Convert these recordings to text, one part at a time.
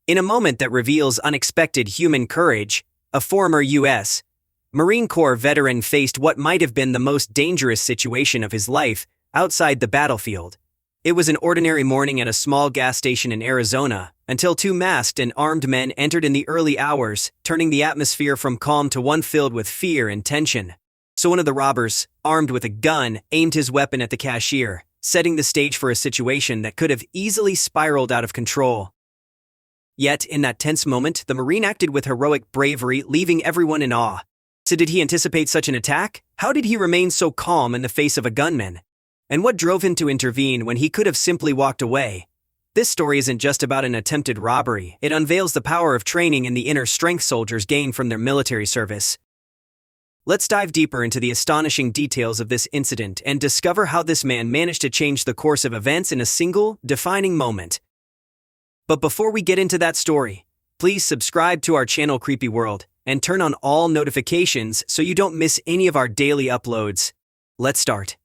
In a moment that reveals unexpected human courage, a former U.S. Marine Corps veteran faced what might have been the most dangerous situation of his life outside the battlefield. It was an ordinary morning at a small gas station in Arizona, until two masked and armed men entered in the early hours, turning the atmosphere from calm to one filled with fear and tension. So one of the robbers, armed with a gun, aimed his weapon at the cashier, setting the stage for a situation that could have easily spiraled out of control. Yet, in that tense moment, the Marine acted with heroic bravery, leaving everyone in awe. So did he anticipate such an attack? How did he remain so calm in the face of a gunman? And what drove him to intervene when he could have simply walked away? This story isn't just about an attempted robbery. It unveils the power of training and the inner strength soldiers gain from their military service. Let's dive deeper into the astonishing details of this incident and discover how this man managed to change the course of events in a single, defining moment. But before we get into that story, please subscribe to our channel CreepyWorld and turn on all notifications so you don't miss any of our daily uploads. Let's start.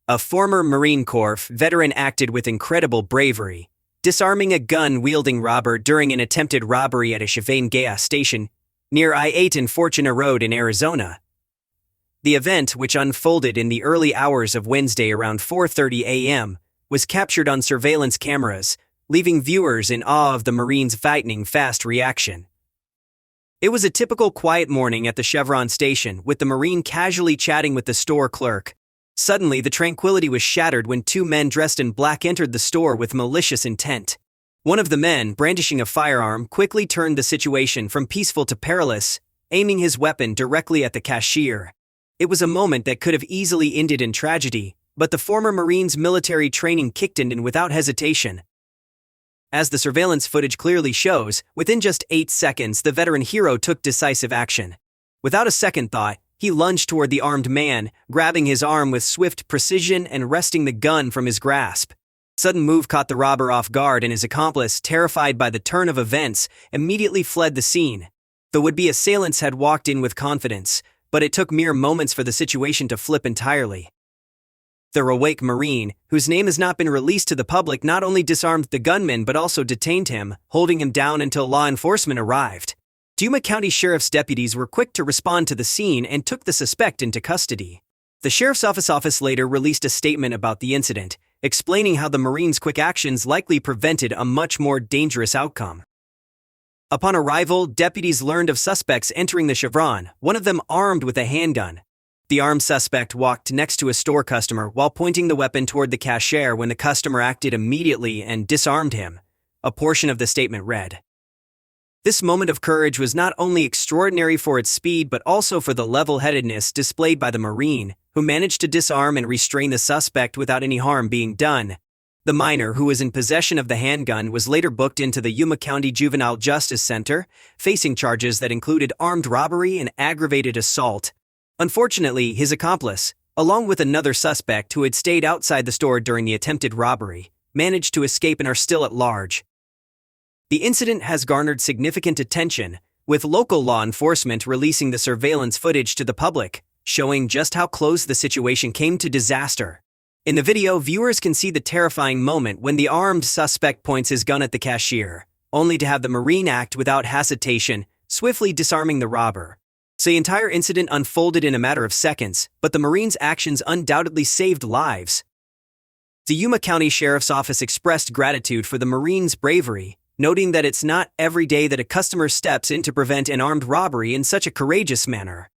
A former Marine Corps veteran acted with incredible bravery, disarming a gun-wielding robber during an attempted robbery at a Chevron gas station near I-8 and Fortuna Road in Arizona. The event, which unfolded in the early hours of Wednesday around 4:30 a.m., was captured on surveillance cameras, leaving viewers in awe of the Marine's lightning-fast reaction. It was a typical quiet morning at the Chevron station, with the Marine casually chatting with the store clerk. Suddenly, the tranquility was shattered when two men dressed in black entered the store with malicious intent. One of the men, brandishing a firearm, quickly turned the situation from peaceful to perilous, aiming his weapon directly at the cashier. It was a moment that could have easily ended in tragedy, but the former Marine's military training kicked in without hesitation. As the surveillance footage clearly shows, within just 8 seconds the veteran hero took decisive action. Without a second thought, he lunged toward the armed man, grabbing his arm with swift precision and wresting the gun from his grasp. Sudden move caught the robber off guard, and his accomplice, terrified by the turn of events, immediately fled the scene. The would-be assailants had walked in with confidence, but it took mere moments for the situation to flip entirely. The heroic Marine, whose name has not been released to the public, not only disarmed the gunman but also detained him, holding him down until law enforcement arrived. Yuma County Sheriff's deputies were quick to respond to the scene and took the suspect into custody. The Sheriff's Office later released a statement about the incident, explaining how the Marine's quick actions likely prevented a much more dangerous outcome. Upon arrival, deputies learned of suspects entering the Chevron, one of them armed with a handgun. The armed suspect walked next to a store customer while pointing the weapon toward the cashier when the customer acted immediately and disarmed him. A portion of the statement read, "This moment of courage was not only extraordinary for its speed but also for the level-headedness displayed by the Marine, who managed to disarm and restrain the suspect without any harm being done." The minor, who was in possession of the handgun, was later booked into the Yuma County Juvenile Justice Center, facing charges that included armed robbery and aggravated assault. Unfortunately, his accomplice, along with another suspect who had stayed outside the store during the attempted robbery, managed to escape and are still at large. The incident has garnered significant attention, with local law enforcement releasing the surveillance footage to the public, showing just how close the situation came to disaster. In the video, viewers can see the terrifying moment when the armed suspect points his gun at the cashier, only to have the Marine act without hesitation, swiftly disarming the robber. So the entire incident unfolded in a matter of seconds, but the Marine's actions undoubtedly saved lives. The Yuma County Sheriff's Office expressed gratitude for the Marine's bravery, noting that it's not every day that a customer steps in to prevent an armed robbery in such a courageous manner.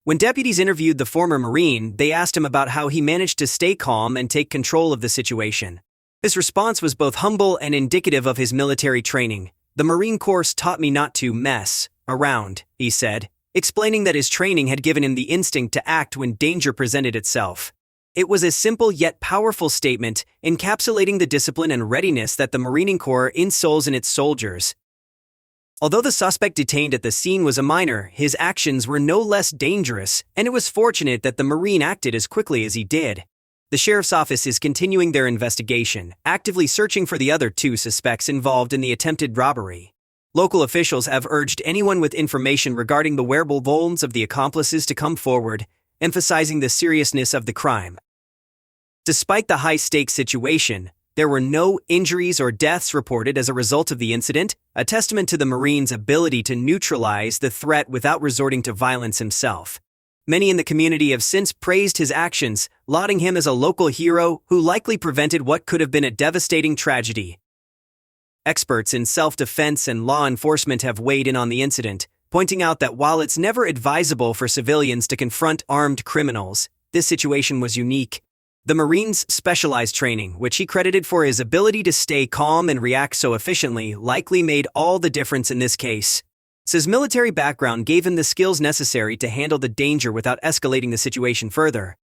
When deputies interviewed the former Marine, they asked him about how he managed to stay calm and take control of the situation. His response was both humble and indicative of his military training. "The Marine Corps taught me not to mess around," he said, explaining that his training had given him the instinct to act when danger presented itself. It was a simple yet powerful statement, encapsulating the discipline and readiness that the Marine Corps instills in its soldiers. Although the suspect detained at the scene was a minor, his actions were no less dangerous, and it was fortunate that the Marine acted as quickly as he did. The Sheriff's Office is continuing their investigation, actively searching for the other two suspects involved in the attempted robbery. Local officials have urged anyone with information regarding the whereabouts of the accomplices to come forward, emphasizing the seriousness of the crime. Despite the high-stakes situation, There were no injuries or deaths reported as a result of the incident, a testament to the Marine's ability to neutralize the threat without resorting to violence himself. Many in the community have since praised his actions, lauding him as a local hero who likely prevented what could have been a devastating tragedy. Experts in self-defense and law enforcement have weighed in on the incident, pointing out that while it's never advisable for civilians to confront armed criminals, this situation was unique. The Marine's specialized training, which he credited for his ability to stay calm and react so efficiently, likely made all the difference in this case. His military background gave him the skills necessary to handle the danger without escalating the situation further.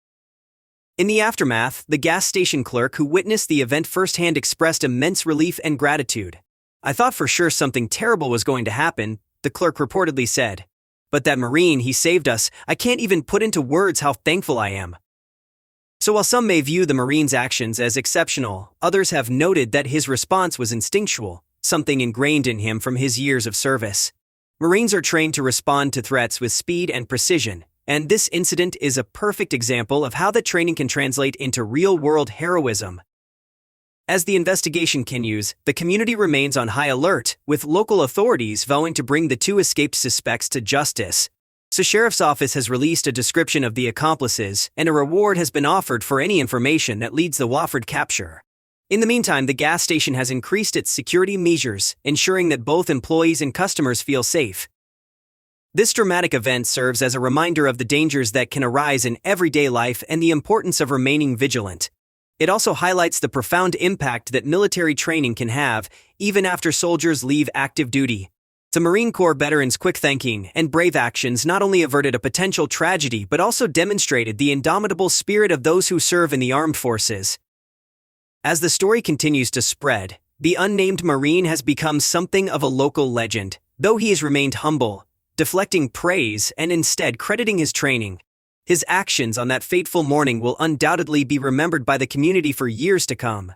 In the aftermath, the gas station clerk who witnessed the event firsthand expressed immense relief and gratitude. "I thought for sure something terrible was going to happen," the clerk reportedly said. "But that Marine, he saved us. I can't even put into words how thankful I am." So while some may view the Marine's actions as exceptional, others have noted that his response was instinctual, something ingrained in him from his years of service. Marines are trained to respond to threats with speed and precision, and this incident is a perfect example of how that training can translate into real-world heroism. As the investigation continues, the community remains on high alert, with local authorities vowing to bring the two escaped suspects to justice. The sheriff's office has released a description of the accomplices, and a reward has been offered for any information that leads the Wofford capture. In the meantime, the gas station has increased its security measures, ensuring that both employees and customers feel safe. This dramatic event serves as a reminder of the dangers that can arise in everyday life and the importance of remaining vigilant. It also highlights the profound impact that military training can have, even after soldiers leave active duty. The Marine Corps veterans' quick thinking and brave actions not only averted a potential tragedy but also demonstrated the indomitable spirit of those who serve in the armed forces. As the story continues to spread, the unnamed Marine has become something of a local legend, though he has remained humble, deflecting praise and instead crediting his training. His actions on that fateful morning will undoubtedly be remembered by the community for years to come.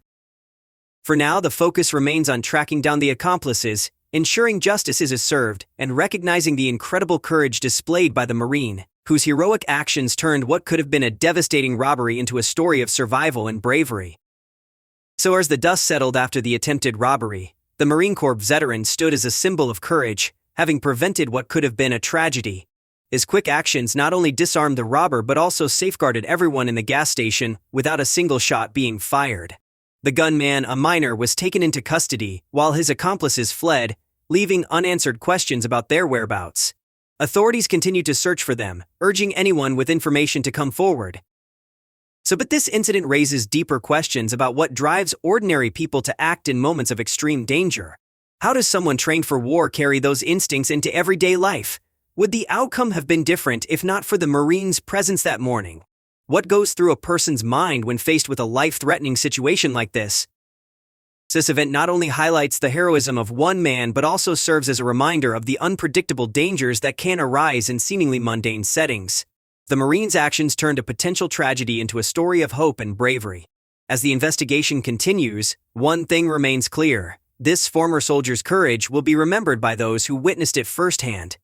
For now, the focus remains on tracking down the accomplices, ensuring justice is served, and recognizing the incredible courage displayed by the Marine, whose heroic actions turned what could have been a devastating robbery into a story of survival and bravery. So as the dust settled after the attempted robbery, the Marine Corps veteran stood as a symbol of courage, having prevented what could have been a tragedy. His quick actions not only disarmed the robber but also safeguarded everyone in the gas station without a single shot being fired. The gunman, a minor, was taken into custody, while his accomplices fled, leaving unanswered questions about their whereabouts. Authorities continue to search for them, urging anyone with information to come forward. But this incident raises deeper questions about what drives ordinary people to act in moments of extreme danger. How does someone trained for war carry those instincts into everyday life? Would the outcome have been different if not for the Marine's presence that morning? What goes through a person's mind when faced with a life-threatening situation like this? This event not only highlights the heroism of one man but also serves as a reminder of the unpredictable dangers that can arise in seemingly mundane settings. The Marine's actions turned a potential tragedy into a story of hope and bravery. As the investigation continues, one thing remains clear: this former soldier's courage will be remembered by those who witnessed it firsthand.